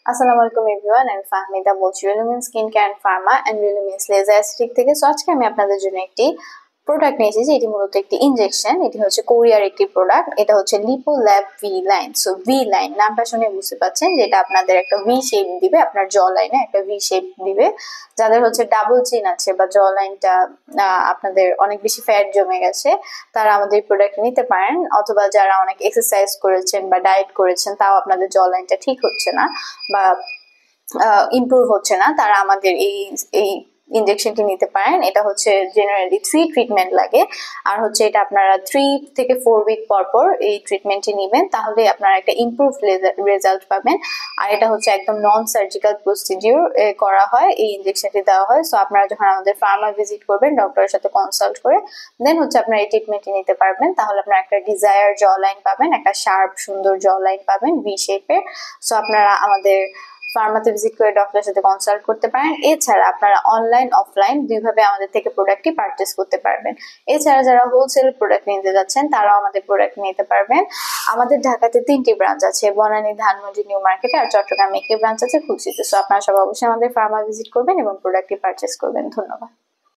আসসালামু আলাইকুম এভরিওয়ান, আমি ফাহমিদা বলছি Relumin skin care and pharma and Relumin laser aesthetic থেকে। সো আজকে আমি আপনাদের জন্য একটি প্রোডাক্ট নিয়ে এসেছি। এটি মূলত একটি ইনজেকশন। এটি হচ্ছে কোরিয়ার একটি প্রোডাক্ট। এটা হচ্ছে lipo lab V line. So V line নামটা শুনে বুঝতে পারছেন যে এটা আপনাদের একটা ভি শেপ দিবে, আপনার জ লাইনে একটা ভি শেপ দিবে। যাদের হচ্ছে ডাবল চিন আছে বা জ লাইনটা আপনাদের অনেক বেশি ফ্যাট জমে গেছে, তারা আমাদের প্রোডাক্ট নিতে পারেন। অথবা যারা অনেক এক্সারসাইজ করেছেন বা ডায়েট করেছেন, তাও আপনাদের জ লাইনটা ঠিক হচ্ছে না বা ইমপ্রুভ হচ্ছে না, তারা আমাদের এই ইনজেকশনটি নিতে পারেন। এটা হচ্ছে জেনারেলি 3 ট্রিটমেন্ট লাগে, আর হচ্ছে এটা আপনারা 3 থেকে 4 উইক পর পর এই ট্রিটমেন্টটি নেবেন, তাহলে আপনারা একটা ইমপ্রুভ রেজাল্ট পাবেন। আর এটা হচ্ছে একদম নন সার্জিক্যাল প্রসিডিউর করা হয়, এই ইনজেকশনটি দেওয়া হয়। সো আপনারা যখন আমাদের ফার্মা ভিজিট করবেন ডক্টরের সাথে কনসাল্ট করে, দেন হচ্ছে আপনারা এই ট্রিটমেন্টটি নিতে পারবেন। তাহলে আপনারা একটা ডিজায়ার জ লাইন পাবেন, একটা শার্প সুন্দর জ লাইন পাবেন ভি শেপের। সো আপনারা আমাদের ফার্মাতে ভিজিট করে ডক্টরের সাথে কনসাল্ট করতে পারেন। এছাড়া আপনারা অনলাইন অফলাইন দুইভাবে আমাদের থেকে প্রোডাক্টটি পারচেস করতে পারবেন। এছাড়া যারা হোলসেল প্রোডাক্ট নিতে যাচ্ছেন, তারাও আমাদের প্রোডাক্ট নিতে পারবেন। আমাদের ঢাকাতে 3টি ব্রাঞ্চ আছে, বনানী, ধানমন্ডি, নিউ মার্কেটে, আর চট্টগ্রামে একটি ব্রাঞ্চ আছে খুলশীতে। সো আপনারা সবাই অবশ্যই আমাদের ফার্মা ভিজিট করবেন এবং প্রোডাক্টটি পারচেস করবেন। ধন্যবাদ।